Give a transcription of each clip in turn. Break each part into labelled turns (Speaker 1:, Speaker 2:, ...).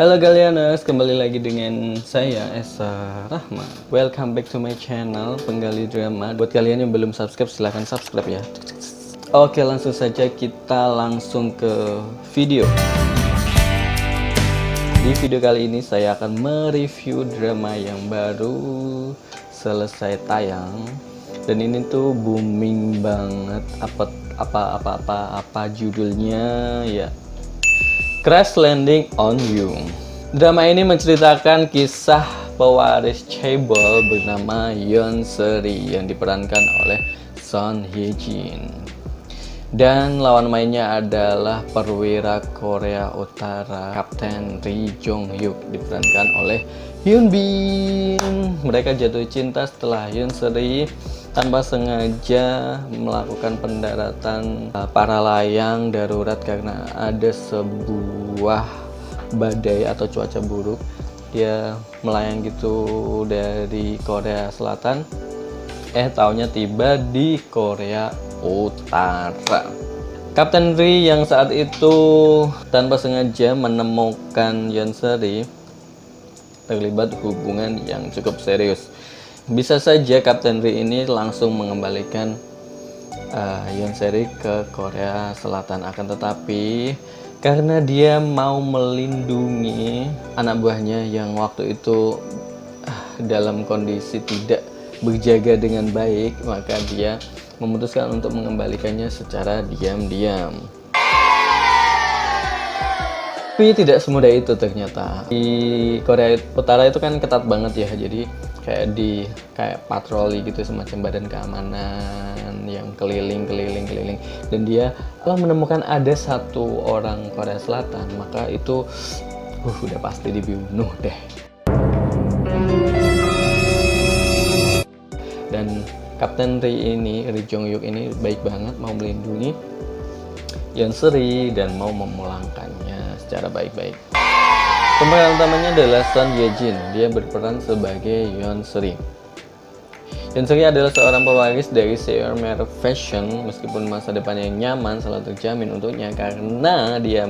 Speaker 1: Halo Galianers, kembali lagi dengan saya Esa Rahma. Welcome back to my channel Penggali Drama. Buat kalian yang belum subscribe, silahkan subscribe ya. Oke, langsung saja kita langsung ke video. Di video kali ini saya akan mereview drama yang baru selesai tayang. Dan ini tuh booming banget. Apa judulnya ya? Crash Landing on You. Drama ini menceritakan kisah pewaris chaebol bernama Yeon Seri yang diperankan oleh Son Hye Jin. Dan lawan mainnya adalah perwira Korea Utara Kapten Ri Jong Hyuk diperankan oleh Hyun Bin. Mereka jatuh cinta setelah Yeon Seri tanpa sengaja melakukan pendaratan para layang darurat karena ada sebuah badai atau cuaca buruk. Dia melayang gitu dari Korea Selatan, taunya tiba di Korea Utara. Kapten Ri yang saat itu tanpa sengaja menemukan Yeon Seri terlibat hubungan yang cukup serius. Bisa saja Kapten Ri ini langsung mengembalikan Yeon Seri ke Korea Selatan, akan tetapi karena dia mau melindungi anak buahnya yang waktu itu dalam kondisi tidak berjaga dengan baik, maka dia memutuskan untuk mengembalikannya secara diam-diam. Tapi tidak semudah itu ternyata. Di Korea Utara itu kan ketat banget ya, jadi kayak patroli gitu, semacam badan keamanan yang keliling. Dan dia telah menemukan ada satu orang Korea Selatan, maka itu udah pasti dibunuh deh. Dan Kapten Ri Jong Hyuk ini baik banget, mau melindungi Yeon Seri dan mau memulangkannya secara baik-baik. Pemeran utamanya adalah Son Hye Jin. Dia berperan sebagai Yeon Seri. Yeon Seri adalah seorang pewaris dari Seo Merk Fashion. Meskipun masa depan yang nyaman selalu terjamin untuknya karena dia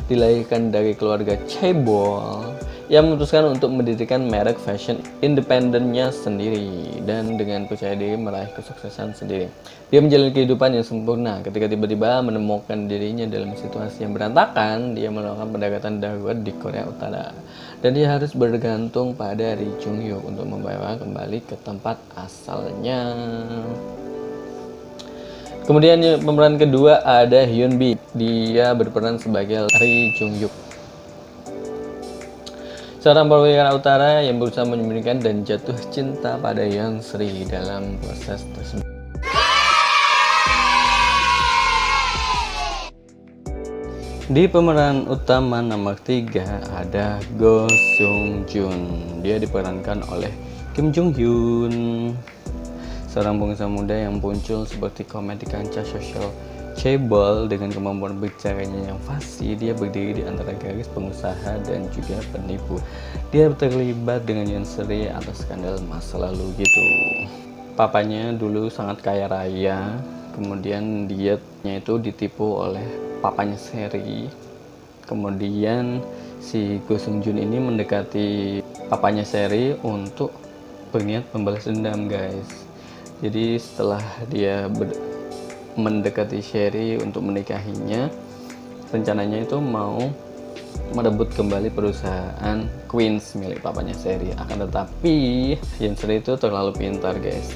Speaker 1: dilahirkan dari keluarga chaebol yang memutuskan untuk mendirikan merek fashion independennya sendiri dan dengan percaya diri meraih kesuksesan sendiri. Dia menjalani kehidupan yang sempurna ketika tiba-tiba menemukan dirinya dalam situasi yang berantakan. Dia melakukan pendaratan darurat di Korea Utara dan dia harus bergantung pada Ri Jong Hyuk untuk membawa kembali ke tempat asalnya. Kemudian pemeran kedua ada Hyun Bin. Dia berperan sebagai Ri Jong Hyuk, seorang perwira utara yang berusaha menyembunyikan dan jatuh cinta pada Yeon Seri dalam proses tersebut. Di pemeran utama nomor 3 ada Go Sung Joon. Dia diperankan oleh Kim Jung Hyun, seorang pengusaha muda yang muncul seperti komedi kancah sosial chaebol dengan kemampuan bicaranya yang fasih. Dia berdiri di antara garis pengusaha dan juga penipu. Dia terlibat dengan Yeon Seri atas skandal masa lalu gitu. Papanya dulu sangat kaya raya, kemudian dianya itu ditipu oleh papanya Seri. Kemudian si Go Sung Joon ini mendekati papanya Seri untuk berniat membalas dendam, guys. Jadi setelah dia mendekati Seri untuk menikahinya, rencananya itu mau merebut kembali perusahaan Queens milik papanya Seri. Akan tetapi Yeon Seri itu terlalu pintar, guys.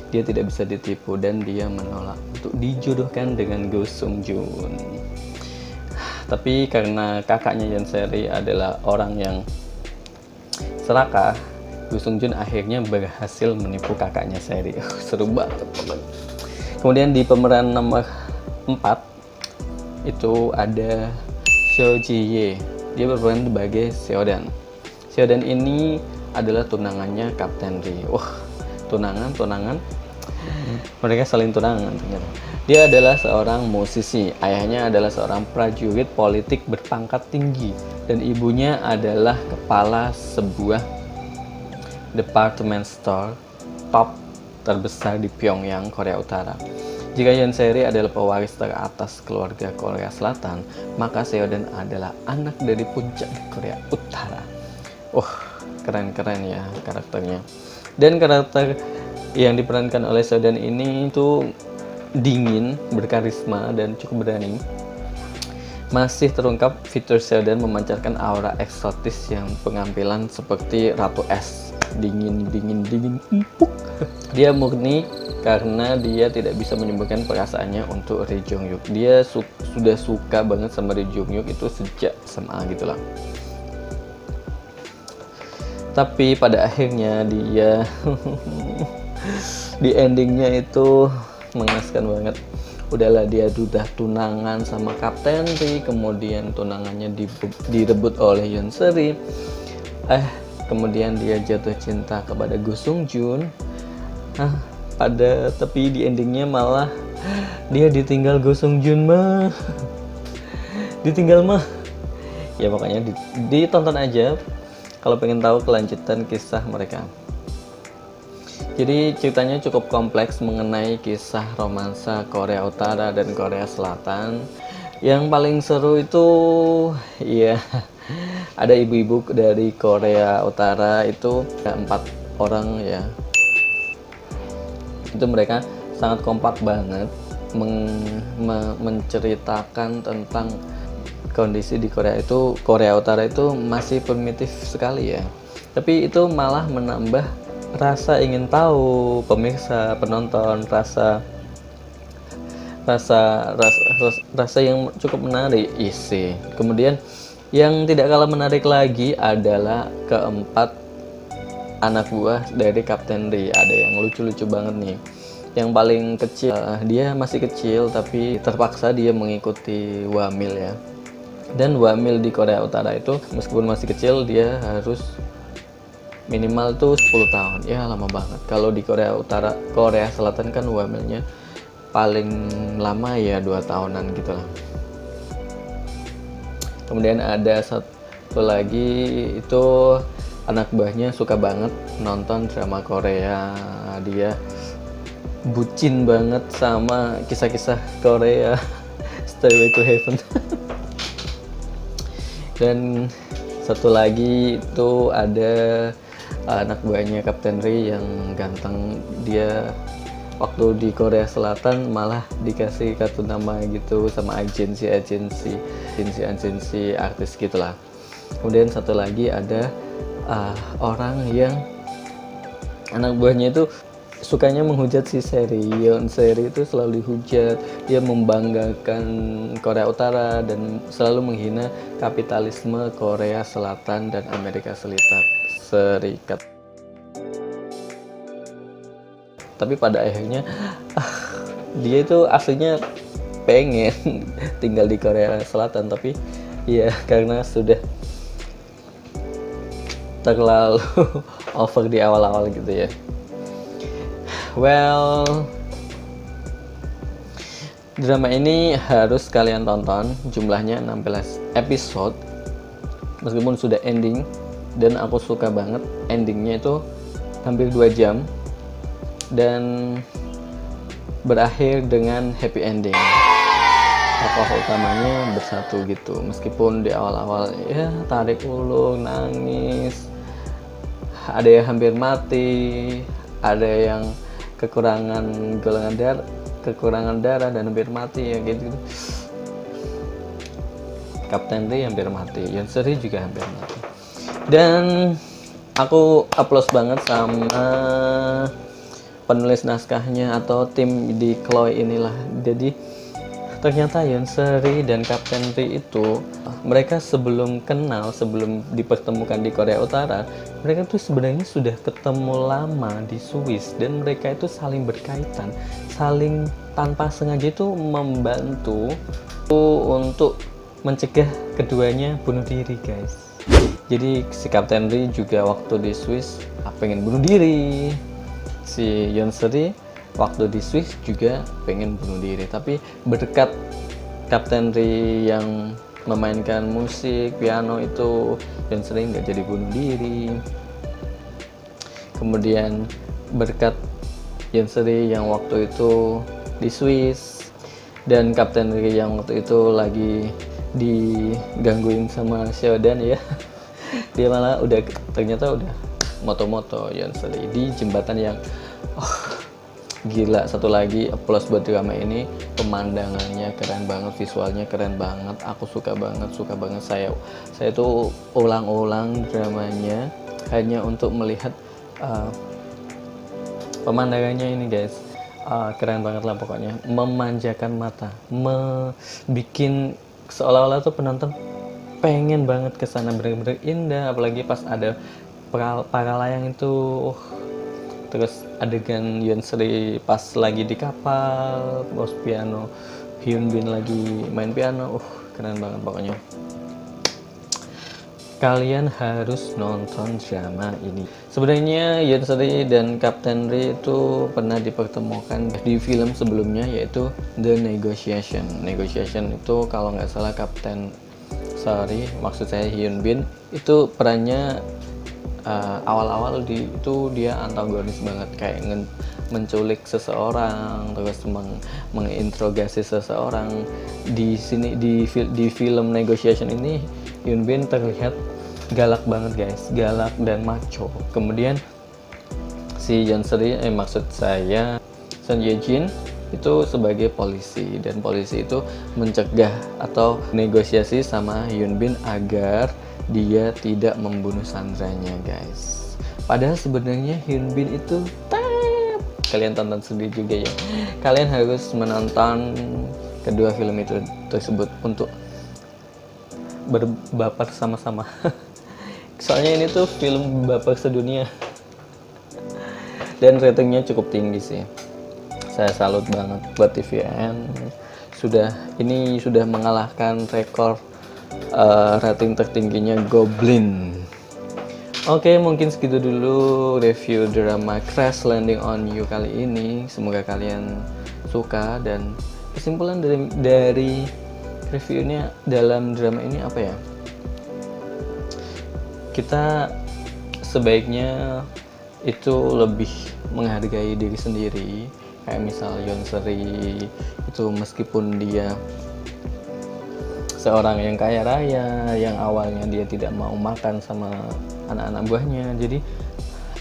Speaker 1: Dia tidak bisa ditipu dan dia menolak untuk dijodohkan dengan Go Sung Joon. Tapi karena kakaknya Yeon Seri adalah orang yang serakah, Go Sung Joon akhirnya berhasil menipu kakaknya Seri. Seru banget. Kemudian di pemeran nomor 4 itu ada Seo Ji Hye. Dia berperan sebagai Seodan. Seodan ini adalah tunangannya Kapten Ri. Wah, tunangan. Mereka saling tunangan ternyata. Dia adalah seorang musisi. Ayahnya adalah seorang prajurit politik berpangkat tinggi dan ibunya adalah kepala sebuah department store top terbesar di Pyongyang, Korea Utara. Jika Yoon Se-ri adalah pewaris teratas keluarga Korea Selatan, maka Seoden adalah anak dari puncak Korea Utara. Keren-keren ya karakternya. Dan karakter yang diperankan oleh Seoden ini itu dingin, berkarisma, dan cukup berani. Masih terungkap fitur Seoden memancarkan aura eksotis yang pengampilan seperti Ratu Es. Dingin empuk. Dia murni karena dia tidak bisa menyembunyikan perasaannya untuk Ri Jong Hyuk. Dia sudah suka banget sama Ri Jong Hyuk itu sejak SMA gitu lah. Tapi pada akhirnya dia di endingnya itu mengenaskan banget. Udahlah, dia sudah tunangan sama Kapten Ri, kemudian tunangannya direbut oleh Yoon Se-ri. Kemudian dia jatuh cinta kepada Go Sung Joon. Tapi di endingnya malah dia ditinggal Go Sung Joon mah. Ditinggal mah. Ya pokoknya ditonton aja kalau pengen tahu kelanjutan kisah mereka. Jadi ceritanya cukup kompleks mengenai kisah romansa Korea Utara dan Korea Selatan. Yang paling seru itu ya ada ibu-ibu dari Korea Utara itu 4 orang ya. Itu mereka sangat kompak banget menceritakan tentang kondisi di Korea Utara itu masih primitif sekali ya. Tapi itu malah menambah rasa ingin tahu pemirsa, penonton, rasa yang cukup menarik isi. Kemudian yang tidak kalah menarik lagi adalah keempat anak buah dari Kapten Ri. Ada yang lucu-lucu banget nih. Yang paling kecil, dia masih kecil tapi terpaksa dia mengikuti wamil ya. Dan wamil di Korea Utara itu meskipun masih kecil dia harus minimal tuh 10 tahun. Ya lama banget. Kalau di Korea Selatan kan wamilnya paling lama ya 2 tahunan gitu lah. Kemudian ada satu lagi itu anak buahnya suka banget nonton drama Korea. Dia bucin banget sama kisah-kisah Korea. Stairway to Heaven. Dan satu lagi itu ada anak buahnya Kapten Ri yang ganteng. Dia waktu di Korea Selatan malah dikasih kartu nama gitu sama agensi artis gitulah. Kemudian satu lagi ada orang yang anak buahnya itu sukanya menghujat si Yoon Se-ri itu selalu dihujat. Dia membanggakan Korea Utara dan selalu menghina kapitalisme Korea Selatan dan Amerika Serikat. Tapi pada akhirnya dia itu aslinya pengen tinggal di Korea Selatan, tapi ya karena sudah terlalu over di awal-awal gitu ya. Well, drama ini harus kalian tonton. Jumlahnya 16 episode meskipun sudah ending. Dan aku suka banget endingnya itu hampir 2 jam dan berakhir dengan happy ending. Tokoh utamanya bersatu gitu, meskipun di awal-awal ya tarik ulur, nangis, ada yang hampir mati, ada yang kekurangan darah dan hampir mati ya gitu. Kapten Ri hampir mati, Yoon Se-ri juga hampir mati. Dan aku applause banget sama penulis naskahnya atau tim di Chloe inilah. Jadi ternyata Yoon Se-ri dan Kapten Ri itu mereka sebelum dipertemukan di Korea Utara, mereka tuh sebenarnya sudah ketemu lama di Swiss dan mereka itu saling berkaitan, saling tanpa sengaja itu membantu untuk mencegah keduanya bunuh diri, guys. Jadi si Kapten Ri juga waktu di Swiss pengen bunuh diri. Si Yoon Se-ri waktu di Swiss juga pengen bunuh diri. Tapi berkat Kapten Ri yang memainkan musik, piano itu, Yoon Se-ri nggak jadi bunuh diri. Kemudian berkat Yoon Se-ri yang waktu itu di Swiss. Dan Kapten Ri yang waktu itu lagi digangguin sama Shodan ya. Dia malah ternyata udah moto-moto Yonsei di jembatan yang gila. Satu lagi applause buat drama ini, pemandangannya keren banget, visualnya keren banget, aku suka banget. Saya tuh ulang-ulang dramanya hanya untuk melihat pemandangannya ini guys. Keren banget lah pokoknya, memanjakan mata, bikin seolah-olah tuh penonton pengen banget kesana, bener-bener indah. Apalagi pas ada para layang itu, terus adegan Yonsei pas lagi di kapal, bos piano, Hyun Bin lagi main piano, keren banget pokoknya. Kalian harus nonton drama ini. Sebenarnya Yonsei dan Kapten Ri itu pernah dipertemukan di film sebelumnya, yaitu The Negotiation. Negotiation itu kalau nggak salah maksud saya Hyun Bin itu perannya awal-awal itu dia antagonis banget, kayak menculik seseorang, terus menginterogasi seseorang. Di sini di film Negotiation ini Hyun Bin terlihat galak banget guys, galak dan macho. Kemudian si Yonsei, maksud saya Son Ye Jin itu sebagai polisi, dan polisi itu mencegah atau negosiasi sama Hyun Bin agar dia tidak membunuh sandranya guys. Padahal sebenarnya Hyun Bin itu kalian tonton sendiri juga ya. Kalian harus menonton kedua film itu tersebut untuk berbaper sama-sama. Soalnya ini tuh film baper sedunia. Dan ratingnya cukup tinggi sih. Saya salut banget buat TVN. Sudah mengalahkan rekor rating tertingginya Goblin. Oke, mungkin segitu dulu review drama Crash Landing on You kali ini. Semoga kalian suka, dan kesimpulan dari reviewnya dalam drama ini apa ya? Kita sebaiknya itu lebih menghargai diri sendiri. Kayak misal Yonsei itu meskipun dia seorang yang kaya raya, yang awalnya dia tidak mau makan sama anak-anak buahnya, jadi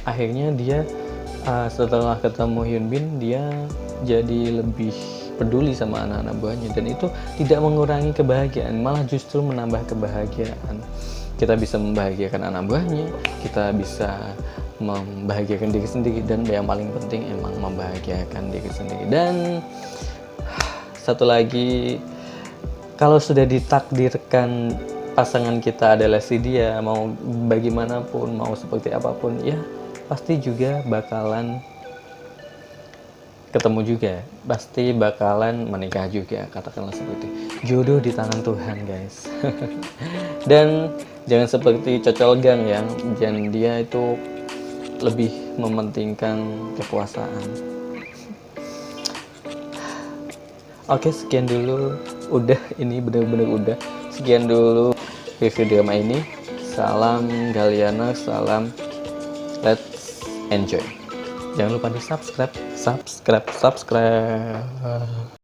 Speaker 1: akhirnya dia setelah ketemu Hyun Bin, dia jadi lebih peduli sama anak-anak buahnya, dan itu tidak mengurangi kebahagiaan, malah justru menambah kebahagiaan. Kita bisa membahagiakan anak buahnya, kita bisa membahagiakan diri sendiri, dan yang paling penting emang membahagiakan diri sendiri. Dan satu lagi, kalau sudah ditakdirkan pasangan kita adalah si dia, mau bagaimanapun, mau seperti apapun, ya pasti juga bakalan ketemu juga, pasti bakalan menikah juga, katakanlah seperti jodoh di tangan Tuhan guys. Dan jangan seperti cocol gang ya, dan dia itu lebih mementingkan kekuasaan. Oke, sekian dulu, udah, ini bener-bener udah, sekian dulu review drama ini. Salam Galiana, salam let's enjoy. Jangan lupa di subscribe.